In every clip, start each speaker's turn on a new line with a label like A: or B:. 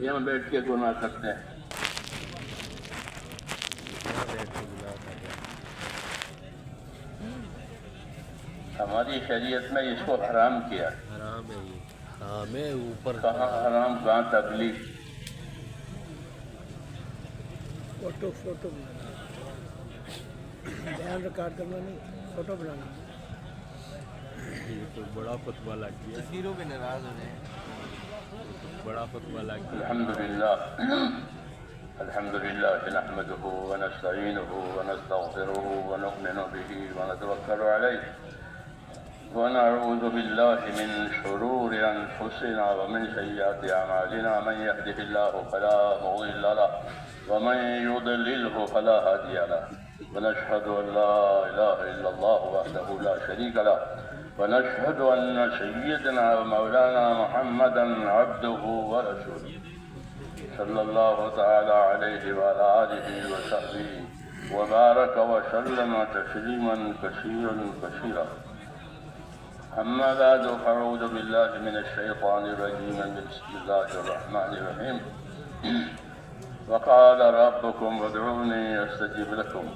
A: یہاں بیٹھ کے گناہ کرتے ہیں. ہماری شریعت میں اس کو حرام کیا.
B: حرام ہے یہ، حرام ہے اوپر.
A: کہاں حرام کہاں تبلیغ.
C: فوٹو بیان ریکارڈ کرنا نہیں، فوٹو بنانا.
B: یہ تو بڑا فتویٰ لگ گیا،
D: تصویروں پہ ناراض ہو رہے ہیں.
B: بڑا فتویٰ لگ گیا.
A: الحمد لله نحمده ونستعينه ونستغفره ونؤمن به ونتوكل عليه ونعوذ بالله من شرور أنفسنا ومن سيئات أعمالنا من يهده الله فلا مضل له ومن يضلله فلا هادي له ونشهد أن لا إله إلا الله وحده لا شريك له ونشهد أن سيدنا ومولانا محمدا عبده ورسوله صلى الله تعالى عليه وعلى آله وصحبه وبارك وسلم تسليما كثيرا. أما بعد فأعوذ بالله من الشيطان الرجيم. بسم الله الرحمن الرحيم. وقال ربكم ادعوني أستجب لكم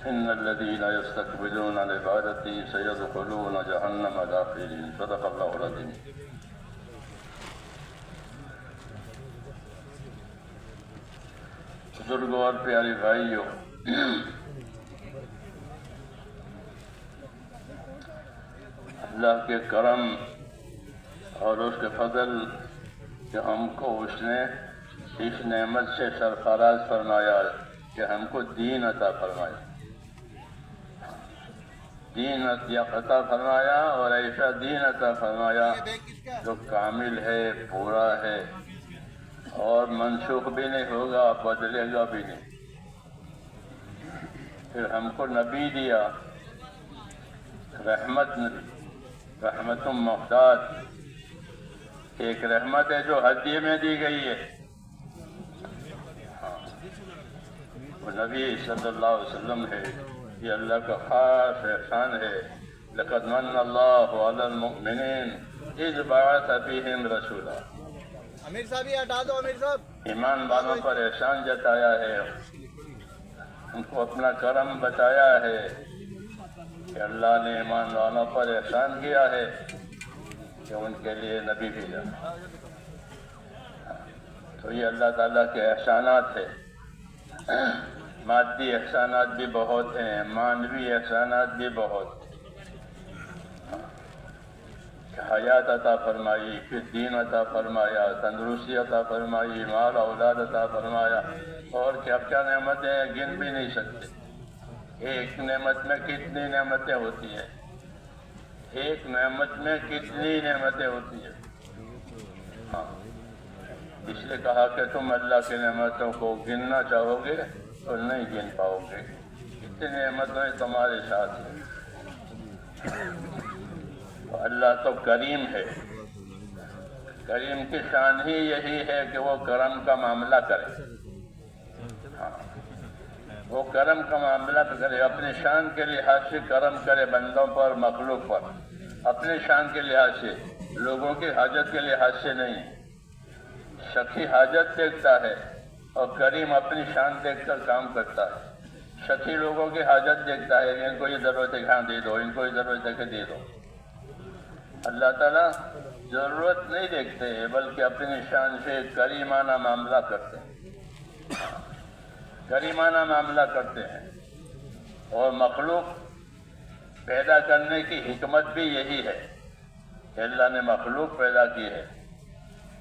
A: إن الذين يستكبرون عن عبادتي سيدخلون جهنم داخرين. صدق الله العظيم. بزرگوں اور پیارے بھائیوں، اللہ کے کرم اور اس کے فضل کہ ہم کو اس نے اس نعمت سے سرفراز فرمایا کہ ہم کو دین عطا فرمایا. دین عطا فرمایا اور ایسا دین عطا فرمایا جو کامل ہے، پورا ہے اور منسوخ بھی نہیں ہوگا، بدلے گا بھی نہیں. پھر ہم کو نبی دیا، رحمت محتاط. ایک رحمت ہے جو ہدیے میں دی گئی ہے. وہ نبی صلی اللہ علیہ وسلم ہے. یہ اللہ کا خاص احسان ہے. لقد من اللہ علی المؤمنین اذ بعث فیہم رسولا.
D: امیر صاحب یہ ہٹا دو. امیر صاحب
A: ایمان والوں پر احسان جتایا ہے، ان کو اپنا کرم بتایا ہے کہ اللہ نے ایمان والوں پر احسان کیا ہے کہ ان کے لیے نبی بھیجا. تو یہ اللہ تعالیٰ کے احسانات ہے. مادی احسانات بھی بہت ہیں، معنوی احسانات بھی بہت. حیات عطا فرمائی، پھر دین عطا فرمایا، تندرستی عطا فرمائی، مال اولاد عطا فرمایا، اور کیا کیا نعمتیں گن بھی نہیں سکتے. ایک نعمت میں کتنی نعمتیں ہوتی ہیں، ایک نعمت میں کتنی نعمتیں ہوتی ہیں. ہاں، اس لیے کہا کہ تم اللہ کی نعمتوں کو گننا چاہو گے تو نہیں گن پاؤ گے. اتنی نعمتیں تمہارے ساتھ ہیں. اللہ تو کریم ہے. کریم کی شان ہی یہی ہے کہ وہ کرم کا معاملہ کرے. ہاں، وہ کرم کا معاملہ کرے، اپنی شان کے لحاظ سے کرم کرے بندوں پر، مخلوق پر. اپنی شان کے لحاظ سے، لوگوں کی حاجت کے لحاظ سے نہیں. سخی حاجت دیکھتا ہے اور کریم اپنی شان دیکھ کر کام کرتا ہے. سخی لوگوں کی حاجت دیکھتا ہے، ان کو یہ ضرورت ہے کہاں دے دو، ان کو یہ ضرورت ہے کہ دے دو. اللہ تعالیٰ ضرورت نہیں دیکھتے ہیں بلکہ اپنی شان سے کریمانہ معاملہ کرتے ہیں. کریمانہ معاملہ کرتے ہیں. اور مخلوق پیدا کرنے کی حکمت بھی یہی ہے کہ اللہ نے مخلوق پیدا کی ہے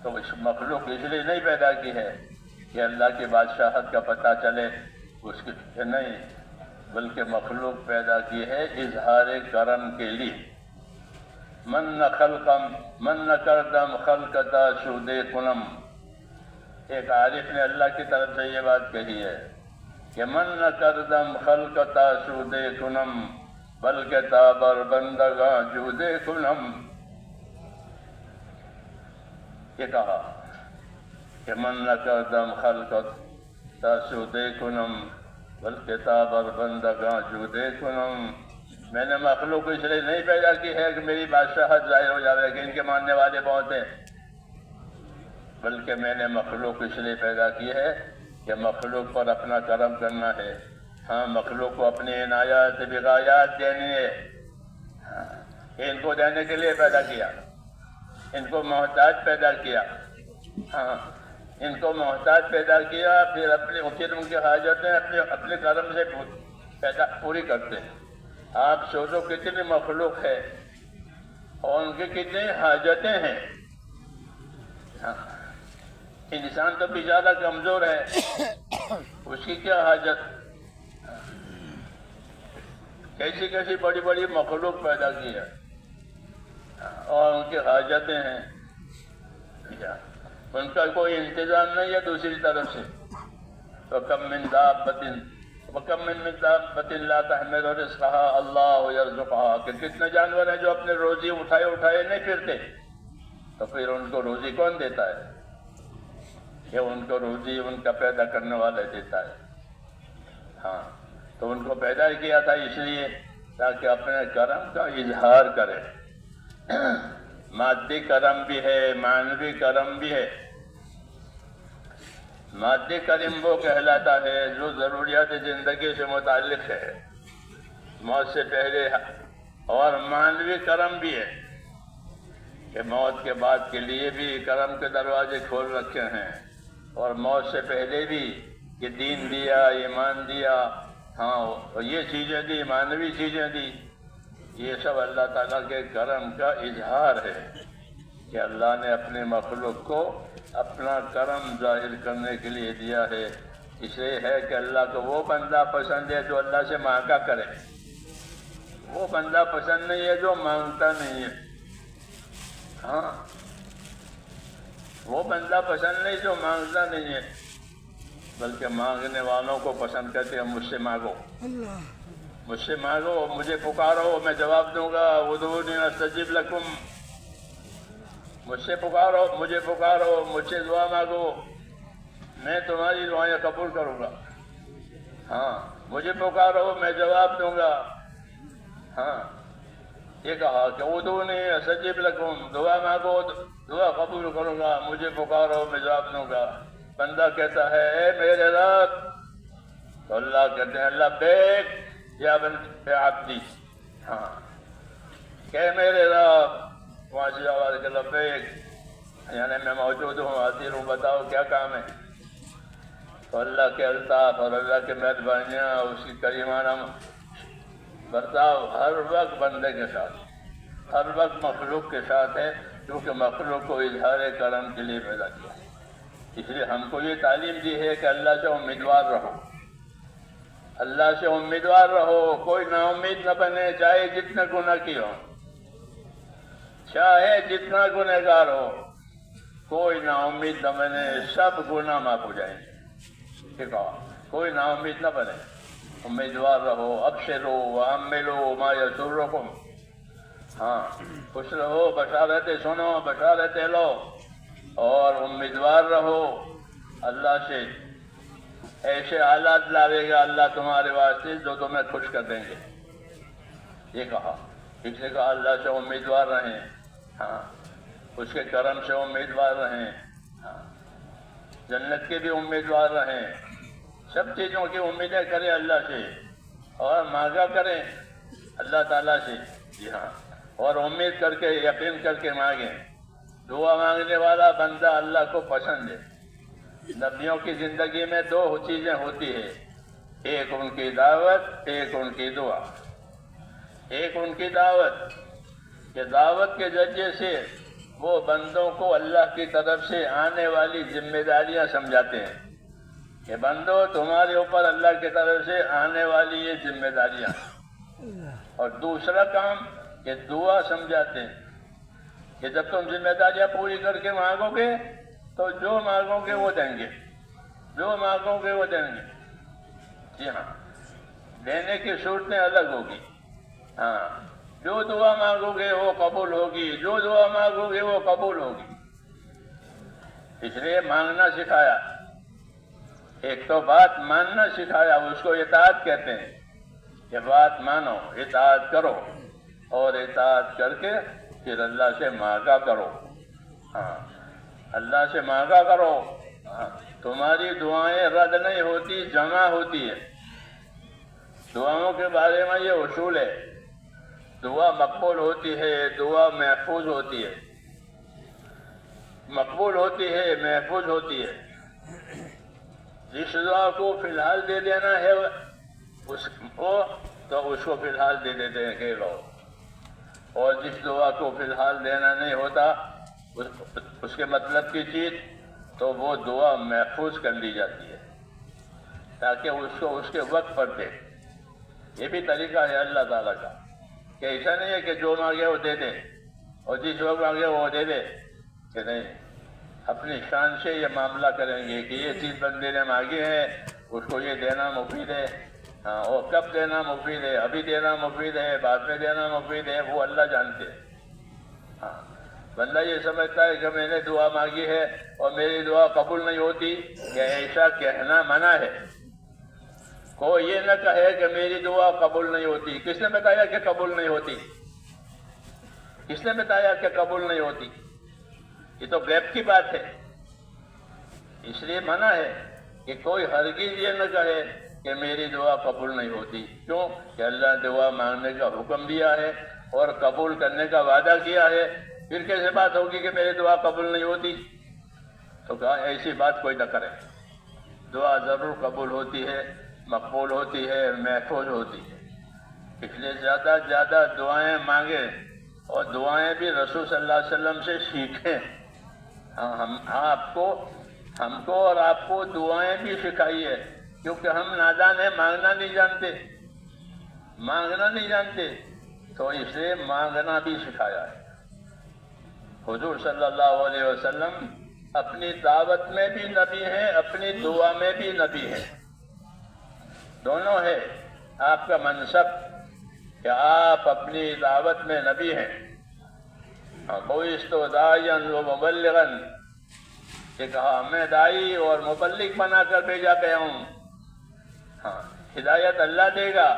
A: تو اس مخلوق اس لیے نہیں پیدا کی ہے کہ اللہ کی بادشاہت کا پتہ چلے اس کی، نہیں، بلکہ مخلوق پیدا کی ہے اظہار کرم کے لیے. من نہ کردم خلقتا شہد کنم. ایک عارف نے اللہ کی طرف سے یہ بات کہی ہے کہ من نہ کردم خلقتا شہد کنم بلکہ تابر بندگاں جود کنم. یہ کہا کہ من نہ کردم خلقتا شہد کنم بلکہ تابر بندگاں جود کنم. میں نے مخلوق اس لیے نہیں پیدا کی ہے کہ میری بادشاہت ظاہر ہو جاوے کہ ان کے ماننے والے بہت ہیں. بلکہ میں نے مخلوق اس لیے پیدا کی ہے کہ مخلوق پر اپنا کرم کرنا ہے. ہاں مخلوق کو اپنی عنایات بغایات دینی ہے. ان کو دینے کے لیے پیدا کیا, ان کو محتاج پیدا کیا. ہاں ان کو محتاج پیدا کیا, پھر ان کی حاجتیں اپنے کرم سے پوری کرتے ہیں. آپ سوچو کتنی مخلوق ہے اور ان کی کتنی حاجتیں ہیں. ہاں انسان تو بیچارہ کمزور ہے, اس کی کیا حاجت. کیسی کیسی بڑی بڑی مخلوق پیدا کی ہے اور ان کی حاجتیں ہیں. ان کا کوئی انتظام نہیں ہے دوسری طرف سے. وَكَمْ مِنْ دَابَّةٍ لَا تَحْمِلُ رِزْقَهَا اللَّهُ يَرْزُقُهَا کہ کتنے جانور ہیں جو اپنے روزی اٹھائے نہیں پھرتے, تو پھر ان کو روزی کون دیتا ہے؟ کہ ان کو روزی ان کا پیدا کرنے والا دیتا ہے. ہاں تو ان کو پیدا کیا تھا اس لیے تاکہ اپنے کرم کا اظہار کرے. مادی کرم بھی ہے, معنوی کرم بھی ہے. مادی کرم وہ کہلاتا ہے جو ضروریات زندگی سے متعلق ہے, موت سے پہلے, اور معنوی کرم بھی ہے کہ موت کے بعد کے لیے بھی کرم کے دروازے کھول رکھے ہیں, اور موت سے پہلے بھی کہ دین دیا, ایمان دیا, ہاں یہ چیزیں دی, معنوی چیزیں دی. یہ سب اللہ تعالیٰ کے کرم کا اظہار ہے کہ اللہ نے اپنے مخلوق کو اپنا کرم ظاہر کرنے کے لیے دیا ہے. اس لیے ہے کہ اللہ کو وہ بندہ پسند ہے جو اللہ سے مانگا کرے, وہ بندہ پسند نہیں ہے جو مانگتا نہیں ہے. ہاں وہ بندہ پسند نہیں جو مانگتا نہیں ہے, بلکہ مانگنے والوں کو پسند کرتے ہیں. مجھ سے مانگو, مجھ سے مانگو, مجھے پکارو, میں جواب دوں گا. ادعونی استجب لکم, مجھ سے پکارو, مجھے پکارو, مجھ سے دعا مانگو, میں تمہاری دعائیں قبول کروں گا. ہاں مجھے پکارو, میں جواب دوں گا. ہاں یہ کہا کہ ادعونی استجب لکم, دعا مانگو, دعا قبول کروں گا. مجھے پکارو, میں جواب دوں گا. بندہ کہتا ہے اے میرے رب, تو اللہ کہتے ہیں لبیک یا عبدی. ہاں کہ میرے رب, وہاں سے آواز کہ لبیک, یعنی میں موجود ہوں, حاضر ہوں, بتاؤ کیا کام ہے. تو اللہ کے الطاف اور اللہ کے مہربانیاں, اس کی کریمانہ برتاؤ ہر وقت بندے کے ساتھ, ہر وقت مخلوق کے ساتھ ہے, کیونکہ مخلوق کو اظہار کرم کے لیے پیدا کیا. اس لیے ہم کو یہ تعلیم دی ہے کہ اللہ سے امیدوار رہو, اللہ سے امیدوار رہو. کوئی نا امید نہ بنے, چاہے جتنے گناہ کی ہو, چاہے جتنا گنہگار ہو, کوئی نا امید نہ بنے. سب گناہ معاف ہو جائیں گے. ٹھیک ہے, کوئی نا امید نہ بنے, امیدوار رہو. ابشروا واملوا ما یسرکم. ہاں خوش رہو, بشارتیں سنو, بشارتیں لو, اور امیدوار رہو اللہ سے. ایسے حالات لاوے گا اللہ تمہارے واسطے جو تمہیں خوش کر دیں گے. یہ کہا, اس نے کہا اللہ سے امیدوار رہیں. ہاں اس کے کرم سے امیدوار رہیں. ہاں جنت کے بھی امیدوار رہیں. سب چیزوں کی امیدیں کریں اللہ سے, اور مانگا کریں اللہ تعالیٰ سے. جی ہاں, اور امید کر کے, یقین کر کے مانگیں. دعا مانگنے والا بندہ اللہ کو پسند ہے. نبیوں کی زندگی میں دو چیزیں ہوتی ہیں, ایک ان کی دعوت, ایک ان کی دعا. ایک ان کی دعوت, کہ دعوت کے ذریعے سے وہ بندوں کو اللہ کی طرف سے آنے والی ذمہ داریاں سمجھاتے ہیں کہ بندو تمہارے اوپر اللہ کی طرف سے آنے والی یہ ذمہ داریاں. اور دوسرا کام کہ دعا سمجھاتے ہیں کہ جب تم ذمہ داریاں پوری کر کے مانگو گے تو جو مانگو گے وہ دیں گے, جو مانگو گے وہ دیں گے. جی ہاں, دینے کی صورتیں الگ ہوگی. ہاں جو دعا مانگو گے وہ قبول ہوگی, جو دعا مانگو گے وہ قبول ہوگی. اس لیے مانگنا سکھایا. ایک تو بات ماننا سکھایا, اس کو اطاعت کہتے ہیں. کہ بات مانو, اطاعت کرو, اور اطاعت کر کے پھر اللہ سے مانگا کرو. ہاں اللہ سے مانگا کرو. تمہاری دعائیں رد نہیں ہوتی، جمع ہوتی ہے. دعاؤں کے بارے میں یہ اصول ہے، دعا مقبول ہوتی ہے، دعا محفوظ ہوتی ہے. مقبول ہوتی ہے، محفوظ ہوتی ہے. جس دعا کو فی الحال دے دینا ہے اس کو فی الحال دے دیتے ہیں کہ لو، اور جس دعا کو فی الحال دینا نہیں ہوتا اس کے مطلب کی چیز، تو وہ دعا محفوظ کر لی جاتی ہے تاکہ اس کو اس کے وقت پر دے. یہ بھی طریقہ ہے اللہ تعالیٰ کا کہ ایسا نہیں ہے کہ جو مانگے وہ دے دے اور جس وقت مانگے وہ دے دے، کہ نہیں، اپنی شان سے یہ معاملہ کریں گے کہ یہ چیز بندے نے مانگی ہے، اس کو یہ دینا مفید ہے. اور کب دینا مفید ہے، ابھی دینا مفید ہے، بعد میں دینا مفید ہے، وہ اللہ جانتے ہیں. بندہ یہ سمجھتا ہے کہ میں نے دعا مانگی ہے اور میری دعا قبول نہیں ہوتی، کہ ایسا کہنا منع ہے. کوئی یہ نہ کہے کہ میری دعا قبول نہیں ہوتی. کس نے بتایا کہ قبول نہیں ہوتی؟ کس نے بتایا کہ قبول نہیں ہوتی؟ یہ تو غیب کی بات ہے. اس لیے منع ہے کہ کوئی ہرگز یہ نہ کہے کہ میری دعا قبول نہیں ہوتی. کیوں؟ کہ اللہ نے دعا مانگنے کا حکم دیا ہے اور قبول کرنے کا وعدہ کیا ہے. پھر کیسے بات ہوگی کہ میری دعا قبول نہیں ہوتی؟ تو کہا ایسی بات کوئی نہ کرے. دعا ضرور قبول ہوتی ہے، مقبول ہوتی ہے، محفوظ ہوتی ہے. اس لیے زیادہ سے زیادہ دعائیں مانگیں اور دعائیں بھی رسول صلی اللہ علیہ وسلم سے سیکھیں. ہم کو اور آپ کو دعائیں بھی سکھائیے، کیونکہ ہم نادان ہیں، مانگنا نہیں جانتے، تو اس لیے مانگنا بھی سکھایا ہے. حضور صلی اللہ علیہ وسلم اپنی دعوت میں بھی نبی ہیں، اپنی دعا میں بھی نبی ہیں. دونوں ہے آپ کا منصب کہ آپ اپنی دعوت میں نبی ہیں. بعثت داعیا و مبلغا، کہ کہا میں داعی اور مبلغ بنا کر بھیجا گیا ہوں. ہدایت اللہ دے گا،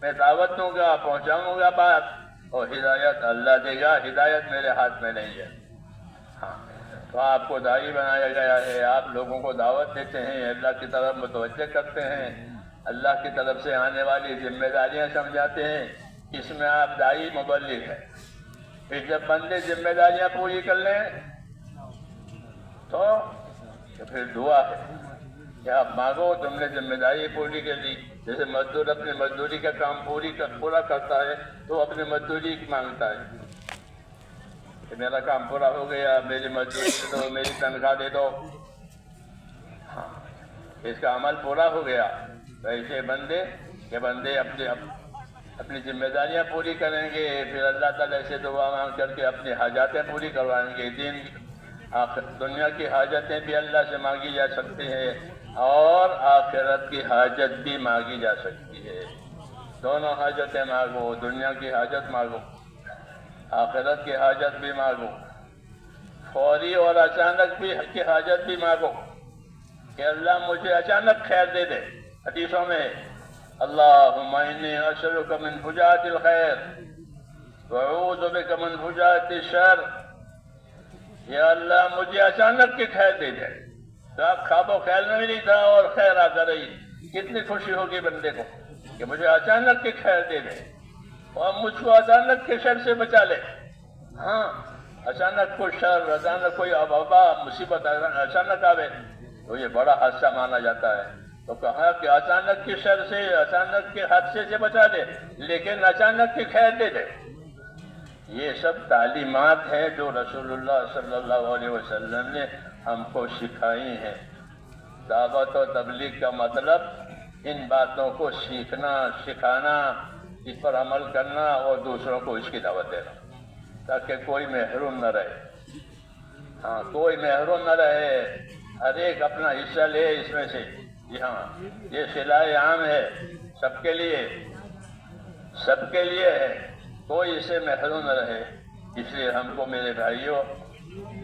A: میں دعوت دوں گا، پہنچاؤں گا بات، اور ہدایت اللہ دے گا، ہدایت میرے ہاتھ میں نہیں ہے. تو آپ کو داعی بنایا گیا ہے، آپ لوگوں کو دعوت دیتے ہیں، اللہ کی طرف متوجہ کرتے ہیں، اللہ کی طرف سے آنے والی ذمہ داریاں سمجھاتے ہیں. اس میں آپ داعی مبلغ ہیں. پھر جب بندے ذمہ داریاں پوری کر لیں تو پھر دعا ہے کہ آپ مانگو، تم نے ذمہ داری پوری کر لی. جیسے مزدور اپنی مزدوری کا کام پورا کرتا ہے تو اپنی مزدوری مانگتا ہے کہ میرا کام پورا ہو گیا، میری مزدوری دے دو، میری تنخواہ دے دو. اس کا عمل پورا ہو گیا. تو ایسے بندے اپنی ذمہ داریاں پوری کریں گے، پھر اللہ تعالیٰ سے دعا مانگ کر کے اپنی حاجاتیں پوری کروائیں گے. دنیا کی حاجتیں بھی اللہ سے مانگی جا سکتی ہیں اور آخرت کی حاجت بھی مانگی جا سکتی ہے. دونوں حاجتیں مانگو، دنیا کی حاجت مانگو، آخرت کی حاجت بھی مانگو. فوری اور اچانک بھی کی حاجت بھی مانگو کہ اللہ مجھے اچانک خیر دے دے. حدیثوں میں اللہم انی اسألک من فجاعت الخیر واعوذ بک من فجاعت الشر. یا اللہ مجھے اچانک کی خیر دے دے. تو آپ خواب و خیال میں بھی نہیں تھا اور خیر آ کر رہی، کتنی خوشی ہوگی بندے کو کہ مجھے اچانک کی خیر دے دے اور مجھ کو اچانک کے شر سے بچا لے. اچانک کوئی شر، اچانک کوئی وبا مصیبت اچانک آوے تو یہ بڑا حادثہ مانا جاتا ہے. تو کہا کہ اچانک کی شر سے، اچانک کے حادثے سے بچا دے، لیکن اچانک کی خیر دے دے. یہ سب تعلیمات ہیں جو رسول اللہ صلی اللہ علیہ وسلم نے ہم کو سکھائی ہیں. دعوت و تبلیغ کا مطلب ان باتوں کو سیکھنا، سکھانا، اس پر عمل کرنا اور دوسروں کو اس کی دعوت دینا تاکہ کوئی محروم نہ رہے. کوئی محروم نہ رہے، ہر ایک اپنا حصہ لے اس میں سے. جی یہ صلاح عام ہے، سب کے لیے ہے، کوئی اسے محروم نہ رہے. اس لیے ہم کو میرے بھائیوں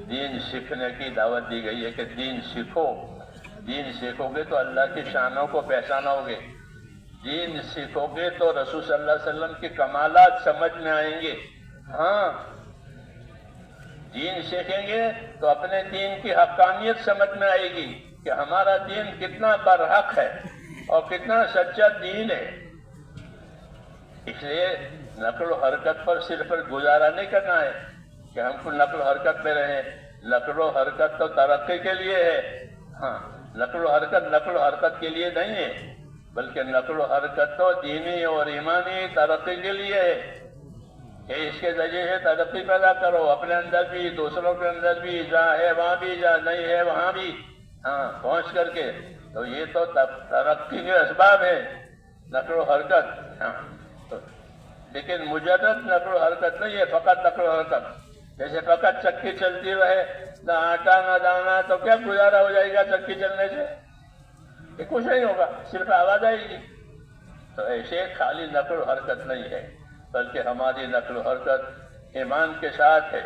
A: دین سیکھنے کی دعوت دی گئی ہے کہ دین سیکھو. دین سیکھو گے تو اللہ کی شانوں کو پہچانو گے. دین سیکھو گے تو رسول صلی اللہ علیہ وسلم کے کمالات سمجھ میں آئیں گے. دین سیکھیں گے تو اپنے دین کی حقانیت سمجھ میں آئے گی کہ ہمارا دین کتنا برحق ہے اور کتنا سچا دین ہے۔ اس لیے نقل و حرکت پر صرف گزارا نہیں کرنا ہے کہ ہم کو نقل و حرکت میں رہیں۔ نقل و حرکت تو ترقی کے لیے ہے، ہاں، نقل و حرکت کے لیے نہیں ہے، بلکہ نقل و حرکت تو دینی اور ایمانی ترقی کے لیے ہے کہ اس کے ذریعے سے ترقی پیدا کرو، اپنے اندر بھی، دوسروں کے اندر بھی، جہاں ہے وہاں بھی، جہاں نہیں ہے وہاں بھی، ہاں، پہنچ کر کے۔ تو یہ تو ترقی کے اسباب ہے نقل و حرکت، ہاں۔ لیکن مجرد نقل و حرکت نہیں ہے، فقط نقل و حرکت۔ جیسے فقط چکی چلتی رہے، نہ آٹا نہ دانا، تو کیا گزارا ہو جائے گا چکی چلنے سے؟ یہ کچھ نہیں ہوگا، صرف آواز آئے گی۔ تو ایسے خالی نقل و حرکت نہیں ہے، بلکہ ہماری نقل و حرکت ایمان کے ساتھ ہے،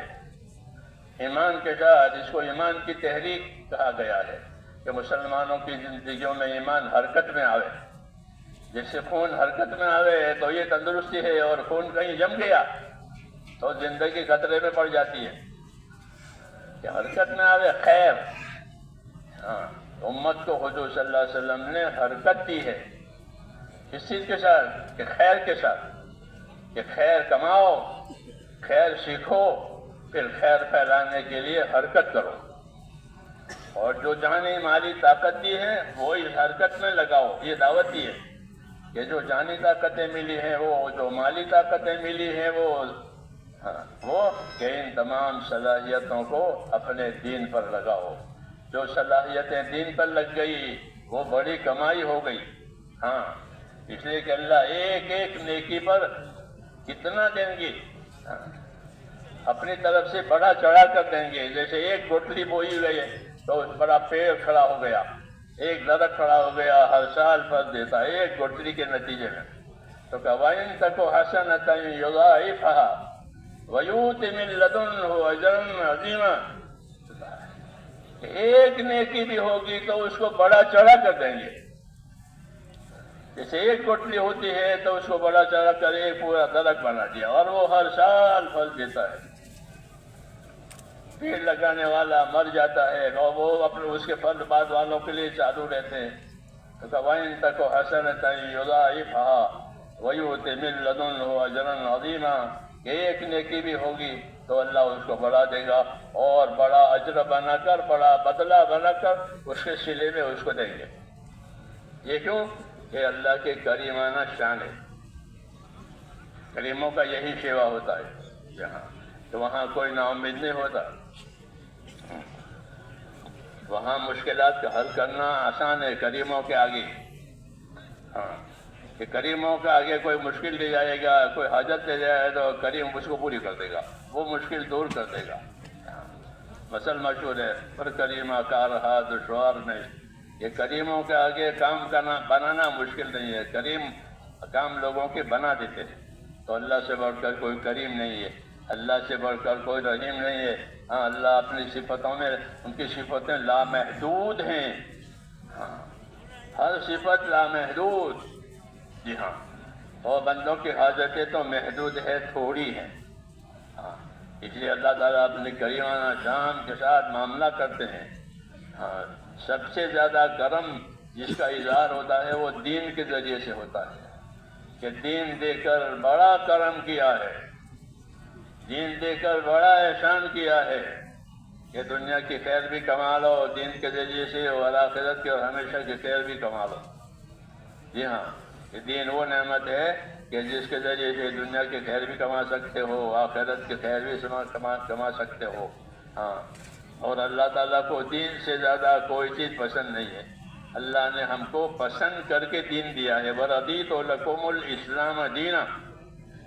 A: ایمان کے ساتھ۔ اس کو ایمان کی تحریک کہا گیا ہے کہ مسلمانوں کی زندگیوں میں ایمان حرکت میں آوے۔ جیسے خون حرکت میں آوے تو یہ تندرستی ہے، اور خون کہیں جم گیا تو زندگی خطرے میں پڑ جاتی ہے۔ کہ حرکت میں آوے خیر، ہاں، امت کو حضور صلی اللہ علیہ وسلم نے حرکت دی ہے، اس چیز کے ساتھ کہ خیر کے ساتھ، کہ خیر کماؤ، خیر سیکھو، پھر خیر پھیلانے کے لیے حرکت کرو، اور جو جانی مالی طاقت دی ہے وہ اس حرکت میں لگاؤ۔ یہ دعوت دی ہے کہ جو جانی طاقتیں ملی ہیں، وہ جو مالی طاقتیں ملی ہیں، وہ کہ ان تمام صلاحیتوں کو اپنے دین پر لگاؤ۔ جو صلاحیتیں دین پر لگ گئی وہ بڑی کمائی ہو گئی، ہاں، اس لیے کہ اللہ ایک ایک نیکی پر کتنا دیں گے، اپنی طرف سے بڑا چڑھا کر دیں گے۔ جیسے ایک گٹھلی بوئی گئی تو اس بڑا پیڑ کھڑا ہو گیا، ایک درخت کھڑا ہو گیا، ہر سال پھل دیتا ہے ایک گٹھلی کے نتیجے میں۔ تو کہ وَإِن تَكُ حَسَنَةً يُضَاعِفْهَا وَيُؤْتِ مِن لَّدُنْهُ أَجْرًا عَظِيمًا۔ ایک نیکی بھی ہوگی تو اس کو بڑا چڑھا کر دیں گے۔ جیسے ایک گٹھلی ہوتی ہے تو اس کو بڑا چڑھا کر ایک پورا درخت بنا دیا، اور وہ ہر سال پھل دیتا ہے۔ پیڑ لگانے والا مر جاتا ہے اور وہ اپنے اس کے پھل بعد والوں کے لیے چالو رہتے ہیں۔ تو وَإِن تَكُ حَسَنَةً يُضَاعِفْهَا وَيُؤْتِ مِن لَّدُنْهُ أَجْرًا عَظِيمًا، کہ ایک نیکی بھی ہوگی تو اللہ اس کو بڑھا دے گا، اور بڑا اجر بنا کر، بڑا بدلہ بنا کر اس کے صلے میں اس کو دیں گے۔ یہ کیوں؟ کہ اللہ کے کریمانہ شان ہے۔ کریموں کا یہی سیوا ہوتا ہے یہاں، تو وہاں کوئی نا امید نہیں ہوتا، وہاں مشکلات کا حل کرنا آسان ہے کریموں کے آگے، ہاں، کہ کریموں کے آگے کوئی مشکل لے جائے گا، کوئی حاجت لے جائے تو کریم اس کو پوری کر دے گا، وہ مشکل دور کر دے گا۔ مثل مشہور ہے، پر کریمہ کا رہا دشوار میں۔ یہ کریموں کے آگے کام کرنا بنانا مشکل نہیں ہے، کریم کام لوگوں کے بنا دیتے ہیں۔ تو اللہ سے بڑھ کر کوئی کریم نہیں ہے، اللہ سے بڑھ کر کوئی رحیم نہیں ہے۔ ہاں، اللہ اپنی صفتوں میں، ان کی صفتیں لامحدود ہیں، ہاں، ہر صفت لامحدود، جی ہاں، اور بندوں کی حاجتیں تو محدود ہے، تھوڑی ہیں، ہاں، اس لیے اللہ تعالیٰ اپنی کریمانہ شان کے ساتھ معاملہ کرتے ہیں۔ ہاں، سب سے زیادہ کرم جس کا اظہار ہوتا ہے وہ دین کے ذریعے سے ہوتا ہے، کہ دین دے کر بڑا کرم کیا ہے، دین دے کر بڑا احسان کیا ہے، کہ دنیا کی خیر بھی کما لو دین کے ذریعے سے، اور آخرت کی اور ہمیشہ کی خیر بھی کما لو۔ جی ہاں، کہ دین وہ نعمت ہے کہ جس کے ذریعے سے دنیا کی خیر بھی کما سکتے ہو، آخرت کی خیر بھی کما سکتے ہو، ہاں۔ اور اللہ تعالیٰ کو دین سے زیادہ کوئی چیز پسند نہیں ہے۔ اللہ نے ہم کو پسند کر کے دین دیا ہے، وَرَضِيتُ لَكُمُ الْإِسْلَامَ دِينًا،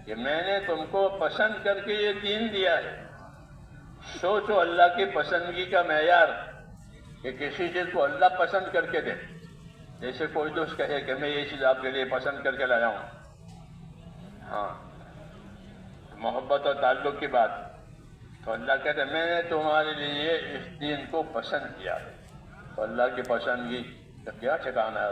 A: کہ میں نے تم کو پسند کر کے یہ دین دیا ہے۔ سوچو اللہ کی پسندگی کا معیار، کہ کسی چیز کو اللہ پسند کر کے دے۔ جیسے کوئی دوست کہے کہ میں یہ چیز آپ کے لیے پسند کر کے لایا ہوں، ہاں، محبت اور تعلق کی بات، تو اللہ کہتے ہیں میں نے تمہارے لیے اس دین کو پسند کیا۔ تو اللہ کی پسندگی کا کیا ٹھکانا ہے؟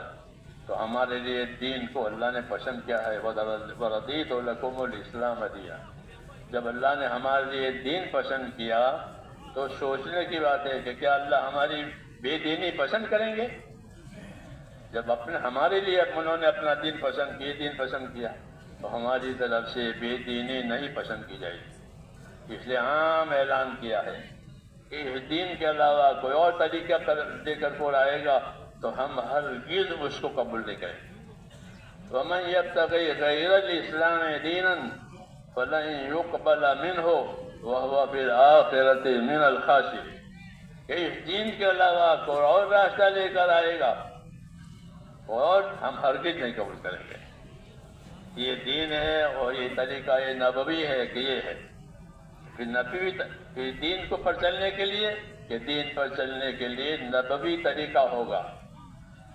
A: تو ہمارے لیے دین کو اللہ نے پسند کیا ہے، وَرَضِيتُ لَكُمُ الْإِسْلَامَ دِينًا۔ جب اللہ نے ہمارے لیے دین پسند کیا تو سوچنے کی بات ہے کہ کیا اللہ ہماری بے دینی پسند کریں گے؟ جب ہمارے لیے انہوں نے اپنا دین پسند کیا تو ہماری طرف سے بے دینی نہیں پسند کی جائے گی۔ اس لیے عام اعلان کیا ہے کہ اس دین کے علاوہ کوئی اور طریقہ دے کر کوئی آئے گا تو ہم ہرگز اس کو قبول نہیں کریں گے۔ وَمَنْ يَبْتَغِي غَيْرَ الْإِسْلَامِ دِينًا فَلَنْ يُقْبَلَ مِنْهُ وَهُوَ فِي الْآخِرَةِ مِنَ الْخَاسِرِينَ کہ اس دین کے علاوہ کوئی اور راستہ لے کر آئے گا اور ہم ہرگز نہیں قبول کریں گے۔ یہ دین ہے اور یہ طریقہ یہ نبوی ہے کہ یہ ہے کہ دین کو پر چلنے کے لیے دین پر چلنے کے لیے نبوی طریقہ ہوگا،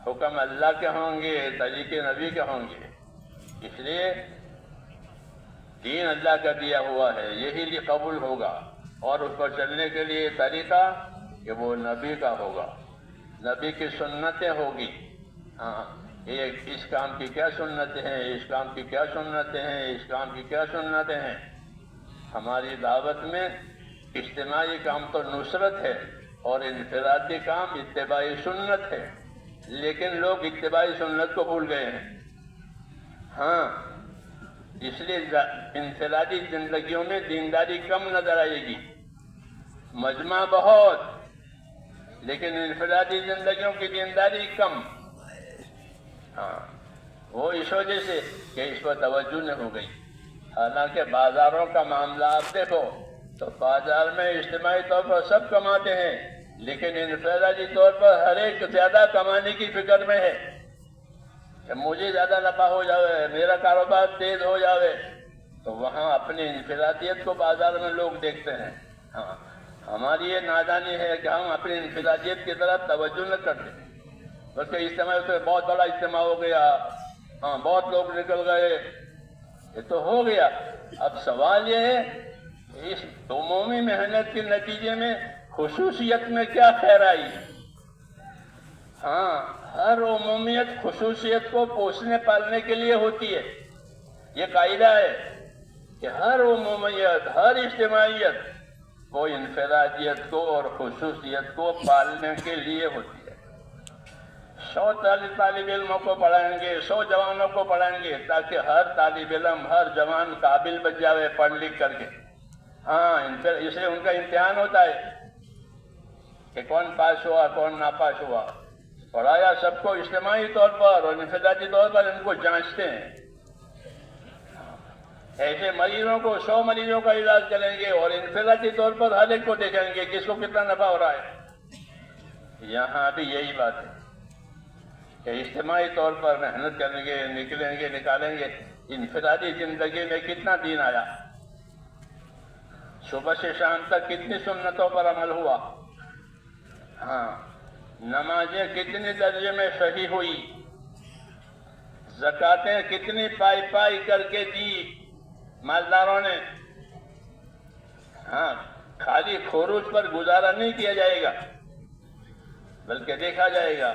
A: حکم اللہ کے ہوں گے، طریقے نبی کے ہوں گے۔ اس لیے دین اللہ کا دیا ہوا ہے، یہی قبول ہوگا، اور اس پر چلنے کے لیے طریقہ کہ وہ نبی کا ہوگا، نبی کی سنتیں ہوگی۔ ہاں، اس کام کی کیا سنتیں ہیں، اس کام کی کیا سنتیں ہیں، اس کام کی کیا سنتیں ہیں۔ ہماری دعوت میں اجتماعی کام تو نصرت ہے اور انفرادی کام اتباعی سنت ہے، لیکن لوگ اتباعی سنت کو بھول گئے ہیں۔ ہاں، اس لیے انفرادی زندگیوں میں دینداری کم نظر آئے گی، مجمع بہت، لیکن انفرادی زندگیوں کی دینداری کم۔ ہاں، وہ اس وجہ سے کہ اس پر توجہ نہیں ہو گئی۔ حالانکہ بازاروں کا معاملہ آپ دیکھو تو بازار میں اجتماعی طور پر سب کماتے ہیں، لیکن انفرادی طور پر ہر ایک زیادہ کمانے کی فکر میں ہے کہ مجھے زیادہ نفع ہو جاوے، میرا کاروبار تیز ہو جاوے، تو وہاں اپنی انفرادیت کو بازار میں لوگ دیکھتے ہیں۔ ہاں، ہماری یہ نادانی ہے کہ ہم اپنی انفرادیت کی طرف توجہ نہ کرتے، بلکہ اجتماع سے بہت بڑا اجتماع ہو گیا، ہاں بہت لوگ نکل گئے، یہ تو ہو گیا۔ اب سوال یہ ہے اس عمومی محنت کے نتیجے میں خصوصیت میں کیا خیر آئی؟ ہاں، ہر عمومیت خصوصیت کو پوسنے پالنے کے لیے ہوتی ہے۔ یہ قاعدہ ہے کہ ہر عمومیت، ہر اجتماعیت وہ انفرادیت کو اور خصوصیت کو پالنے کے لیے ہوتی ہے۔ 100 طالب علموں کو پڑھائیں گے، 100 جوانوں کو پڑھائیں گے تاکہ ہر طالب علم، ہر جوان قابل بن جاوے پڑھ لکھ کر کے۔ ہاں، اس لیے ان کا امتحان ہوتا ہے کہ کون پاس ہوا کون ناپاس ہوا۔ پڑھایا سب کو اجتماعی طور پر اور انفرادی طور پر ان کو جانچتے ہیں۔ ایسے مریضوں کو 100 مریضوں کا علاج کریں گے اور انفرادی طور پر ہر ایک کو دیکھیں گے کس کو کتنا نفع ہو رہا ہے۔ یہاں بھی یہی بات ہے کہ اجتماعی طور پر محنت کریں گے، نکالیں گے، انفرادی زندگی میں کتنا دین آیا، صبح سے شام تک کتنی سنتوں پر عمل ہوا، ہاں نمازیں کتنی درجے میں صحیح ہوئی، زکاتیں کتنی پائی پائی کر کے دی مالداروں نے۔ ہاں، خالی خروج پر گزارا نہیں کیا جائے گا، بلکہ دیکھا جائے گا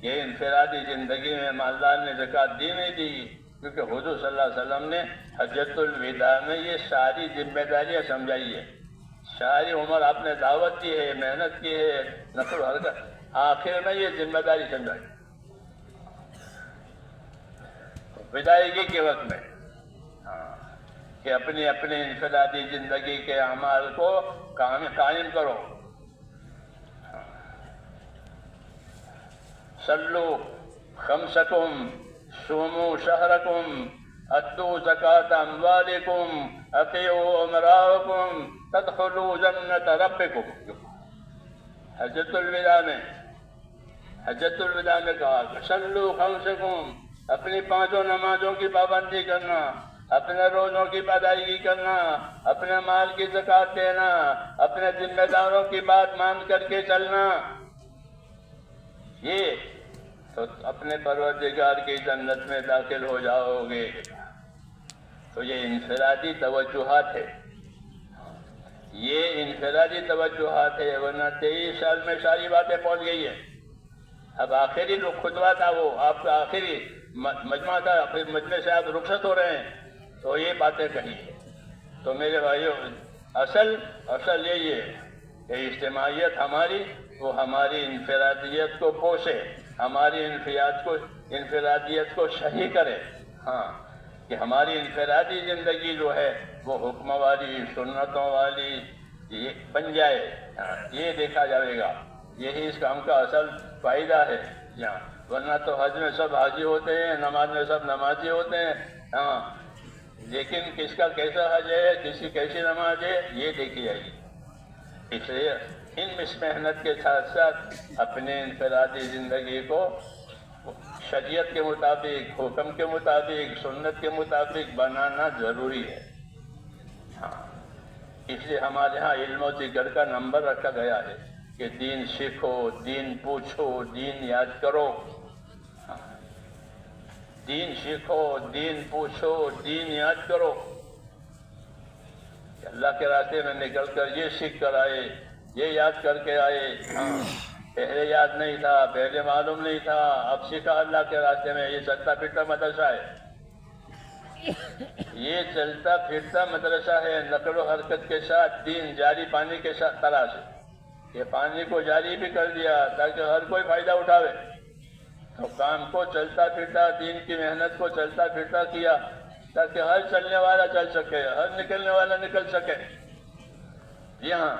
A: کہ انفرادی زندگی میں مالدار نے زکات دی نہیں دی، کیونکہ حضور صلی اللہ علیہ وسلم نے حجۃ الوداع میں یہ ساری ذمہ داریاں سمجھائی ہے۔ ساری عمر آپ نے دعوت کی ہے، محنت کی ہے، نقل و حرکت، آخر میں یہ ذمہ داری سمجھائی وداعیگی کے وقت میں کہ اپنی انفرادی زندگی کے اعمال کو قائم کرو۔ صلو خمسکم، صوموا شہرکم، ادوا زکاة اموالکم، اطیعوا امراءکم، تدخلوا جنت ربکم۔ حجۃ الوداع میں کہا کہ صلو خمسکم، اپنی 5 نمازوں کی پابندی کرنا، اپنے روزوں کی ادائیگی کرنا، اپنے مال کی زکات دینا، اپنے ذمہ داروں کی بات مان کر کے چلنا، یہ تو اپنے پروردگار کی جنت میں داخل ہو جاؤ گے۔ تو یہ انفرادی توجہات ہے، یہ انفرادی توجہات ہے، ورنہ 23 سال میں ساری باتیں پہنچ گئی ہیں۔ اب آخری خطبہ تھا، وہ آپ کا آخری مجمع تھا، پھر مجمع سے آپ رخصت ہو رہے ہیں تو یہ باتیں کہی ہے۔ تو میرے بھائیوں، اصل یہی ہے کہ اجتماعیت ہماری وہ ہماری انفرادیت کو پوشے، ہماری انفرادیت کو صحیح کرے، ہاں کہ ہماری انفرادی زندگی جو ہے وہ حکم والی سنتوں والی یہ بن جائے، یہ دیکھا جائے گا، یہی اس کام کا اصل فائدہ ہے یہاں، ورنہ تو حج میں سب حاجی ہوتے ہیں، نماز میں سب نمازی ہوتے ہیں، ہاں لیکن کس کا کیسا حج ہے، کس کی کیسی نماز ہے، یہ دیکھی جائے گی۔ اس لیے اس محنت کے ساتھ ساتھ اپنے انفرادی زندگی کو شریعت کے مطابق، حکم کے مطابق، سنت کے مطابق بنانا ضروری ہے، ہاں اس لیے ہمارے ہاں علم و ذکر کا نمبر رکھا گیا ہے کہ دین سیکھو، دین پوچھو، دین یاد کرو، ہاں دین سیکھو، دین پوچھو، دین یاد کرو، کہ اللہ کے راستے میں نکل کر یہ سیکھ کر آئے، یہ یاد کر کے آئے، ہاں پہلے یاد نہیں تھا، پہلے معلوم نہیں تھا، اب سیکھا اللہ کے راستے میں، یہ چلتا پھرتا مدرسہ ہے، یہ چلتا پھرتا مدرسہ ہے، نقل و حرکت کے ساتھ دین جاری پانی کے ساتھ طرح سے، یہ پانی کو جاری بھی کر دیا تاکہ ہر کوئی فائدہ اٹھاوے، تو کام کو چلتا پھرتا، دین کی محنت کو چلتا پھرتا کیا تاکہ ہر چلنے والا چل سکے، ہر نکلنے والا نکل سکے۔ جی ہاں،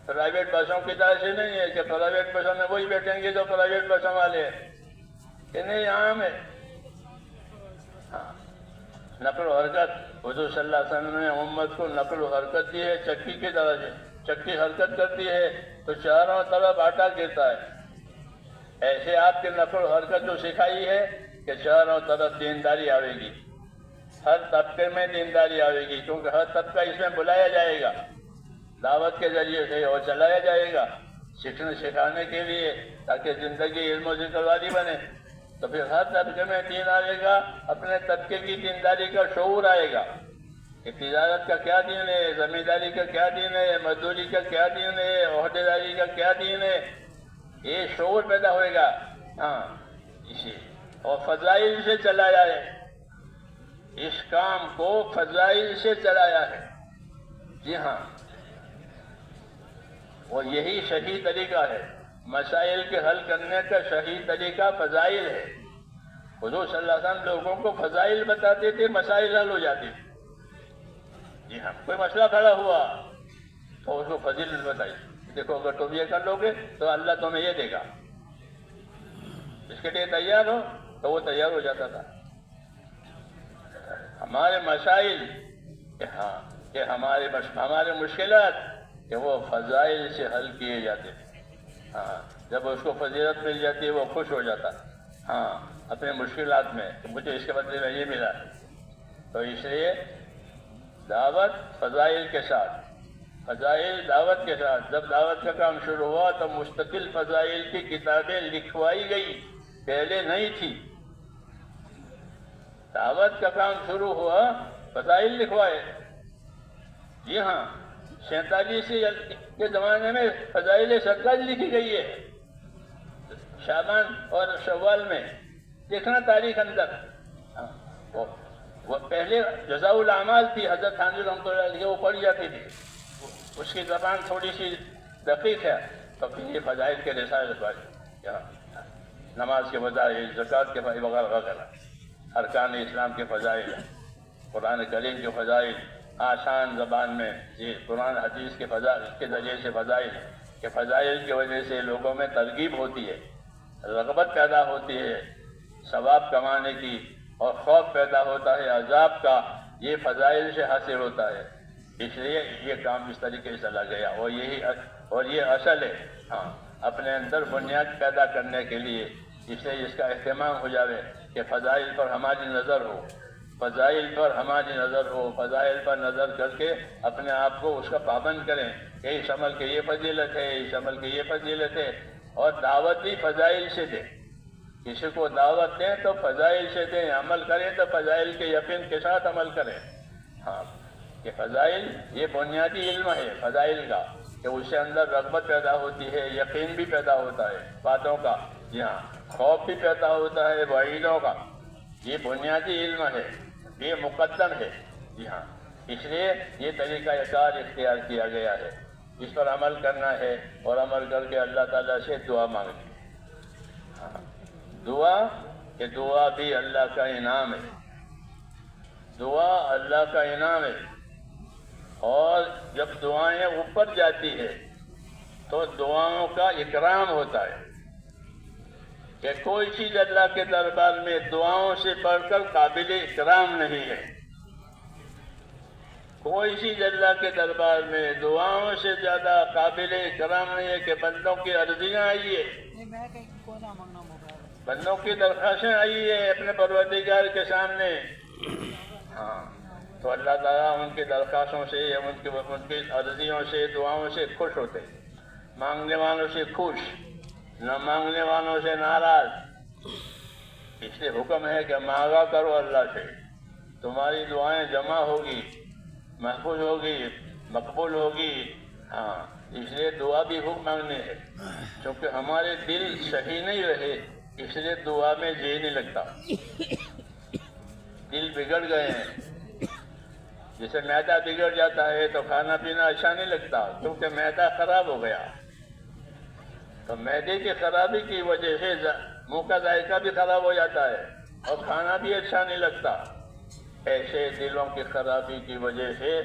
A: پرائیویٹ بسوں کی طرح سے نہیں ہے کہ پرائیویٹ بسوں میں وہی بیٹھیں گے جو پرائیویٹ بسوں والے ہیں، کہ نہیں عام ہے، ہاں نقل و حرکت، حضور صلی اللہ علیہ وسلم نے امت کو نقل و حرکت دی ہے چکی کی طرح سے، چکی حرکت کرتی ہے تو چاروں طرف آٹا گرتا ہے، ایسے آپ کی نقل و حرکت جو سکھائی ہے کہ چاروں طرف دینداری آئے گی، ہر طبقے میں دینداری آئے گی، کیونکہ ہر طبقہ اس میں بلایا جائے گا دعوت کے ذریعے سے اور چلایا جائے گا سیکھنے سکھانے کے لیے تاکہ زندگی علم و ذکر والی بنے، تو پھر ہر طبقے میں دین آئے گا، اپنے طبقے کی دینداری کا شعور آئے گا کہ تجارت کا کیا دین ہے، زمینداری کا کیا دین ہے، مزدوری کا کیا دین ہے، عہدیداری کا کیا دین ہے، یہ شعور پیدا ہوئے گا، ہاں اسی اور فضائل سے چلایا ہے، اس کام کو فضائل سے چلایا ہے، جی ہاں اور یہی صحیح طریقہ ہے، مسائل کے حل کرنے کا صحیح طریقہ فضائل ہے، حضور صلی اللہ علیہ وسلم لوگوں کو فضائل بتاتے تھے، مسائل حل ہو جاتے تھے، جی ہاں کوئی مسئلہ کھڑا ہوا تو اس کو فضیلت بتائی، دیکھو اگر تم یہ کر لو گے تو اللہ تمہیں یہ دے گا، اس کے لیے تیار ہو تو وہ تیار ہو جاتا تھا۔ ہمارے مسائل کہ ہمارے مشکلات کہ وہ فضائل سے حل کیے جاتے تھے، ہاں جب اس کو فضیلت مل جاتی ہے وہ خوش ہو جاتا، ہاں اپنے مشکلات میں کہ مجھے اس کے بدلے میں یہ ملا، تو اس لیے دعوت فضائل کے ساتھ، فضائل دعوت کے ساتھ، جب دعوت کا کام شروع ہوا تو مستقل فضائل کی کتابیں لکھوائی گئی، پہلے نہیں تھی، دعوت کا کام شروع ہوا فضائل لکھوائے، جی ہاں 47 کے زمانے میں فضائل سرکار لکھی گئی ہے، شعبان اور شوال میں دیکھنا تاریخ اندر، وہ پہلے جزاء الاعمال تھی، حضرت تھانوی رحمۃ اللہ علیہ وہ پڑھی جاتی تھی، اس کی زبان تھوڑی سی دقیق ہے، تو پھر یہ فضائل کے رسائل نماز کے فضائل، زکوٰۃ کے وغیرہ وغیرہ، ارکان اسلام کے فضائل، قرآن کریم کے فضائل، آسان زبان میں یہ قرآن حدیث کے فضائل کے ذریعے سے فضائل کہ فضائل کی وجہ سے لوگوں میں ترغیب ہوتی ہے، رغبت پیدا ہوتی ہے ثواب کمانے کی، اور خوف پیدا ہوتا ہے عذاب کا، یہ فضائل سے حاصل ہوتا ہے، اس لیے یہ کام اس طریقے سے چلا گیا، اور یہ اصل ہے، ہاں اپنے اندر بنیاد پیدا کرنے کے لیے، اس لیے اس کا اہتمام ہو جائے کہ فضائل پر ہماری نظر ہو، فضائل پر ہماری نظر ہو، فضائل پر نظر کر کے اپنے آپ کو اس کا پابند کریں کہ اس عمل کی یہ فضیلت ہے، اس عمل کی یہ فضیلت ہے، اور دعوت بھی فضائل سے دیں، کسی کو دعوت دیں تو فضائل سے دیں، عمل کریں تو فضائل کے یقین کے ساتھ عمل کریں، ہاں کہ فضائل یہ بنیادی علم ہے فضائل کا کہ اس سے اندر رغبت پیدا ہوتی ہے، یقین بھی پیدا ہوتا ہے باتوں کا، جی ہاں خوف بھی پیدا ہوتا ہے وعیدوں کا، یہ بنیادی علم ہے، یہ مقدم ہے، جی ہاں اس لیے یہ طریقہ کار اختیار کیا گیا ہے، اس پر عمل کرنا ہے اور عمل کر کے اللہ تعالیٰ سے دعا مانگنی ہے. دعا بھی اللہ کا انعام ہے. دعا اللہ کا انعام ہے. اور جب دعائیں اوپر جاتی ہے تو دعاؤں کا اکرام ہوتا ہے کہ کوئی چیز اللہ کے دربار میں دعاؤں سے بڑھ کر قابل اکرام نہیں ہے. کوئی چیز اللہ کے دربار میں دعاؤں سے زیادہ قابل اکرام نہیں ہے کہ بندوں کی عرضیاں آئی ہے, بندوں کی درخواستیں آئی ہے اپنے پروردگار کے سامنے. ہاں تو اللہ تعالیٰ ان کی درخواستوں سے ان کی عرضیوں سے دعاؤں سے خوش ہوتے, مانگنے والوں سے خوش, نہ مانگنے والوں سے ناراض. اس لیے حکم ہے کہ مانگا کرو اللہ سے, تمہاری دعائیں جمع ہوگی, محفوظ ہوگی, مقبول ہوگی. ہاں اس لیے دعا بھی خوب مانگنی ہے, کیونکہ ہمارے دل صحیح نہیں رہے اس لیے دعا میں جی نہیں لگتا. دل بگڑ گئے ہیں, جیسے میدا بگڑ جاتا ہے تو کھانا پینا اچھا نہیں لگتا کیونکہ میدا خراب ہو گیا. تو میدے کی خرابی کی وجہ سے منہ کا ذائقہ بھی خراب ہو جاتا ہے اور کھانا بھی اچھا نہیں لگتا. ایسے دلوں کی خرابی کی وجہ سے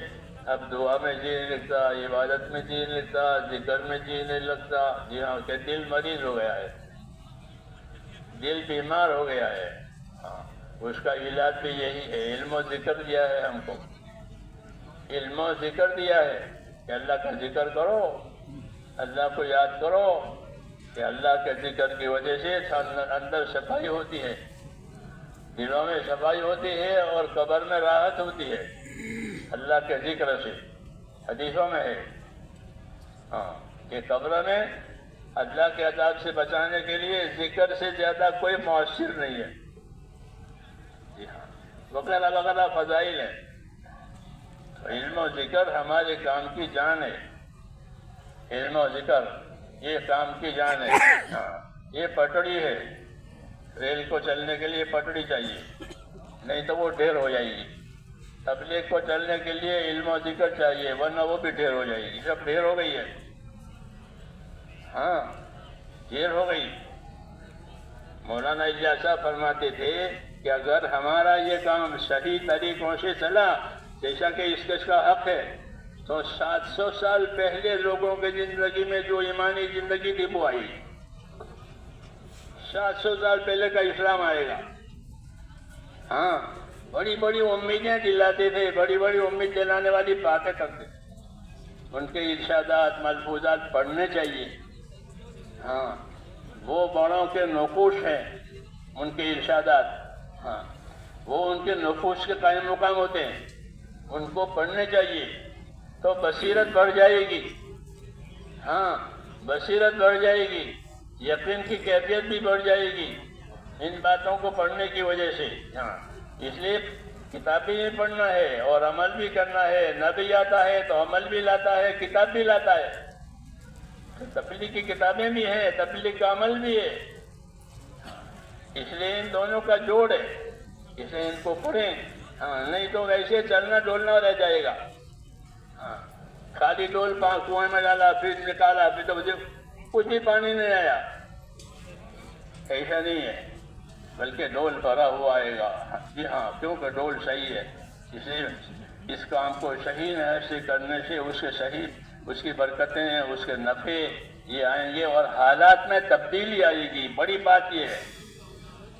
A: اب دعا میں جی نہیں لگتا, عبادت میں جی نہیں لگتا, ذکر میں جی نہیں لگتا. جی ہاں کہ دل مریض ہو گیا ہے, دل بیمار ہو گیا ہے. ہاں اس کا علاج بھی یہی ہے, علم و ذکر دیا ہے ہم کو, علم و ذکر دیا ہے کہ اللہ کا ذکر کرو, اللہ کو یاد کرو, کہ اللہ کے ذکر کی وجہ سے اندر صفائی ہوتی ہے, دلوں میں صفائی ہوتی ہے اور قبر میں راحت ہوتی ہے اللہ کے ذکر سے. حدیثوں میں ہے ہاں کہ قبر میں اللہ کے عذاب سے بچانے کے لیے ذکر سے زیادہ کوئی مؤثر نہیں ہے. جی ہاں وغیرہ وغیرہ فضائل ہیں. علم و ذکر ہمارے کام کی جان ہے. علم و ذکر یہ کام کی جان ہے. ہاں یہ پٹڑی ہے, ریل کو چلنے کے لیے پٹڑی چاہیے, نہیں تو وہ ڈھیر ہو جائے گی. تبلیغ کو چلنے کے لیے علم و ذکر چاہیے ورنہ وہ بھی ڈھیر ہو جائے گی. سب ڈھیر ہو گئی ہے. ہاں ڈھیر ہو گئی. مولانا الیاس صاحب فرماتے تھے کہ اگر ہمارا یہ کام صحیح طریقوں سے چلا جیسا کہ اس کا حق ہے تو 700 سال پہلے لوگوں کی زندگی میں جو ایمانی زندگی تھی وہ آئی. 700 سال پہلے کا اسلام آئے گا. ہاں بڑی بڑی امیدیں دلاتے تھے, بڑی بڑی امید دلانے والی باتیں کرتے تھے. ان کے ارشادات ملفوظات پڑھنے چاہیے. ہاں وہ بڑوں کے نقوش ہیں ان کے ارشادات. ہاں وہ ان کے نقوش کے قائم مقام ہوتے ہیں, ان کو پڑھنے چاہیے تو بصیرت بڑھ جائے گی. ہاں بصیرت بڑھ جائے گی, یقین کی کیفیت بھی بڑھ جائے گی ان باتوں کو پڑھنے کی وجہ سے. ہاں اس لیے کتابیں بھی پڑھنا ہے اور عمل بھی کرنا ہے. نبی آتا ہے تو عمل بھی لاتا ہے, کتاب بھی لاتا ہے. تبلیغ کی کتابیں بھی ہیں, تبلیغ کا عمل بھی ہے. اس لیے ان دونوں کا جوڑ ہے, اس لیے ان کو پڑھیں. ہاں نہیں تو ویسے چلنا ڈولنا رہ جائے گا. ہاں خالی ڈول کنویں میں ڈالا پھر نکالا پھر تو کچھ بھی پانی نہیں آیا, ایسا نہیں ہے. بلکہ ڈول بھرا ہوا آئے گا. جی ہاں کیونکہ ڈول صحیح ہے. اس لیے اس کام کو صحیح نحو سے کرنے سے اس کے صحیح اس کی برکتیں اس کے نفع یہ آئیں گے اور حالات میں تبدیلی آئے گی. بڑی بات یہ ہے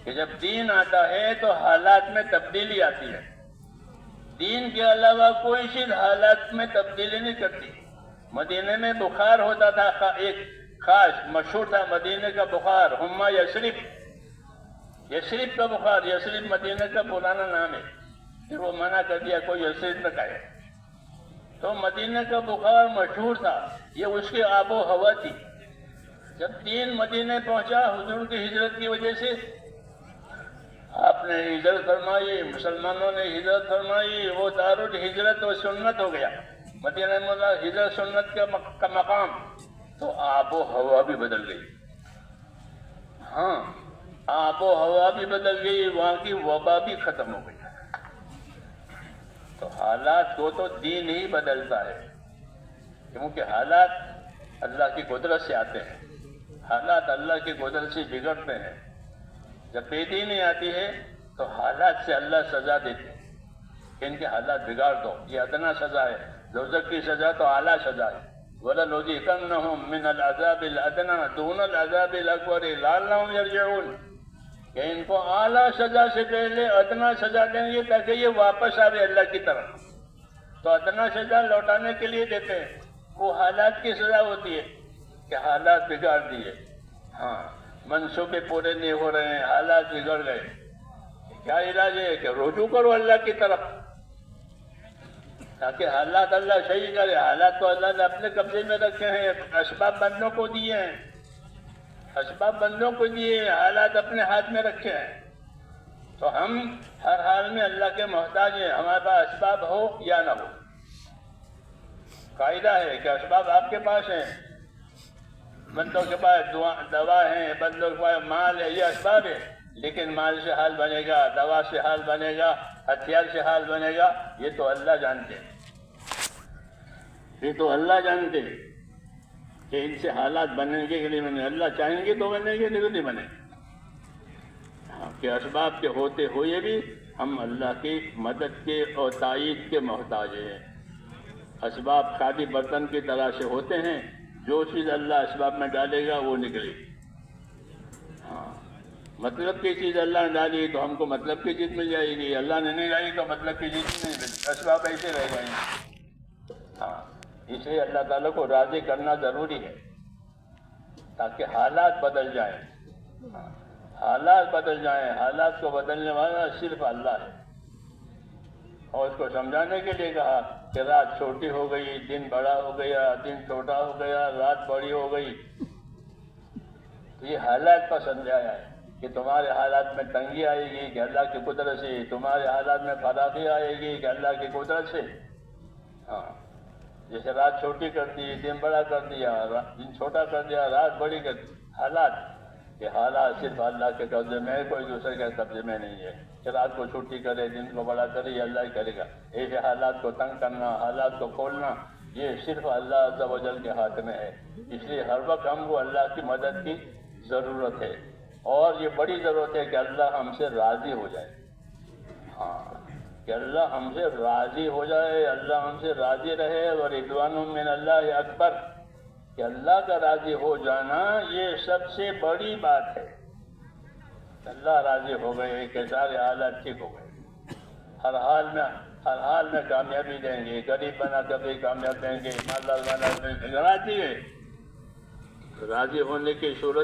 A: کہ جب دین آتا ہے تو حالات میں تبدیلی آتی ہے. دین کے علاوہ کوئی چیز حالات میں تبدیلی نہیں کرتی. مدینے میں بخار ہوتا تھا, ایک خاص مشہور تھا مدینے کا بخار, حمہ یثرب, یثرب کا بخار. یثرب مدینے کا پرانا نام ہے, پھر وہ منع کر دیا کوئی یثرب نہ کہے. تو مدینے کا بخار مشہور تھا, یہ اس کی آب و ہوا تھی. جب دین مدینے پہنچا حضور کی ہجرت کی وجہ سے, آپ نے ہجرت فرمائی, مسلمانوں نے ہجرت فرمائی, وہ دارالہجرت و سنت ہو گیا. مدینہ میں ہجرت سنت کا مقام, تو آب و ہوا بھی بدل گئی. ہاں آب و ہوا بھی بدل گئی, وہاں کی وبا بھی ختم ہو گئی. تو حالات کو تو دین ہی بدلتا ہے. کیونکہ حالات اللہ کی قدرت سے آتے ہیں، حالات اللہ کی قدرت سے بگڑتے ہیں۔ جب بے دینی آتی ہے تو حالات سے اللہ سزا دیتے ہیں کہ ان کے حالات بگاڑ دو، یہ ادنا سزا ہے۔ دوزخ کی سزا تو اعلیٰ سزا ہے، وَلَنُذِيقَنَّهُم مِّنَ الْعَذَابِ الْأَدْنَىٰ دُونَ الْعَذَابِ الْأَكْبَرِ لَعَلَّهُمْ يَرْجِعُونَ، کہ ان کو اعلیٰ سزا سے پہلے ادنا سزا دیں گے تاکہ یہ واپس آوے اللہ کی طرف۔ تو ادنا سزا لوٹانے کے لیے دیتے ہیں، وہ حالات کی سزا ہوتی ہے کہ حالات بگاڑ دیے، ہاں منصوبے پورے نہیں ہو رہے ہیں، حالات بگڑ گئے، کیا علاج ہے کہ رجوع کرو اللہ کی طرف تاکہ حالات اللہ صحیح کرے۔ حالات تو اللہ نے اپنے قبضے میں رکھے ہیں، اسباب بندوں کو دیے ہیں، اسباب بندوں کو دیے ہیں، حالات اپنے ہاتھ میں رکھے ہیں۔ تو ہم ہر حال میں اللہ کے محتاج ہیں، ہمارے پاس اسباب ہو یا نہ ہو۔ قاعدہ ہے کہ اسباب آپ کے پاس ہیں، بندوں کے پاس دوا ہے، بندوں کے پاس مال ہے، یہ اسباب ہے، لیکن مال سے حال بنے گا، دوا سے حال بنے گا، ہتھیار سے حال بنے گا، یہ تو اللہ جانتے، یہ تو اللہ جانتے کہ ان سے حالات بننے کے لیے بنے، اللہ چاہیں گے تو بنے گے، نہیں بنے کہ اسباب کے ہوتے ہوئے بھی ہم اللہ کی مدد کے اور تائید کے محتاج ہیں۔ اسباب خالی برتن کی طرح سے ہوتے ہیں، جو چیز اللہ اسباب میں ڈالے گا وہ نکلے گی۔ ہاں مطلب کی چیز اللہ نے ڈالی تو ہم کو مطلب کی چیز مل جائے گی، اللہ نے نہیں ڈالی تو مطلب کی چیز نہیں ملے، اسباب ایسے رہ جائیں گے۔ ہاں اس لیے اللہ تعالیٰ کو راضی کرنا ضروری ہے تاکہ حالات بدل جائیں، حالات بدل جائیں۔ حالات کو بدلنے والا صرف اللہ ہے، اور اس کو سمجھانے کے لیے کہا کہ رات چھوٹی ہو گئی، دن بڑا ہو گیا، دن چھوٹا ہو گیا، رات بڑی ہو گئی۔ یہ حالات پر سمجھایا ہے کہ تمہارے حالات میں تنگی آئے گی کہ اللہ کی قدرت سے، تمہارے حالات میں فراخی آئے گی کہ اللہ کی قدرت سے۔ ہاں جیسے رات چھوٹی کر دی، دن بڑا کر دیا، دن چھوٹا کر دیا، رات بڑی کر دی۔ حالات، یہ حالات صرف اللہ کے قبضے میں ہے، کوئی دوسرے کے قبضے میں نہیں ہے کہ رات کو چھوٹی کرے، دن کو بڑا کرے، یہ اللہ ہی کرے گا۔ ایسے حالات کو تنگ کرنا، حالات کو کھولنا، یہ صرف اللہ عز و جل کے ہاتھ میں ہے۔ اس لیے ہر وقت ہم کو اللہ کی مدد کی ضرورت ہے، اور یہ بڑی ضرورت ہے کہ اللہ ہم سے راضی ہو جائے۔ ہاں کہ اللہ ہم سے راضی ہو جائے، اللہ ہم سے راضی رہے، اور رضوان من اللہ اکبر، کہ اللہ کا راضی ہو جانا یہ سب سے بڑی بات ہے۔ اللہ راضی ہو گئے کہ سارے حالات ٹھیک ہو گئے، ہر حال میں کامیابی دیں گے، غریب بنا کر بھی کامیاب دیں گے، مالدار بنا کر بھی راضی ہے۔ راضی ہونے کی صورت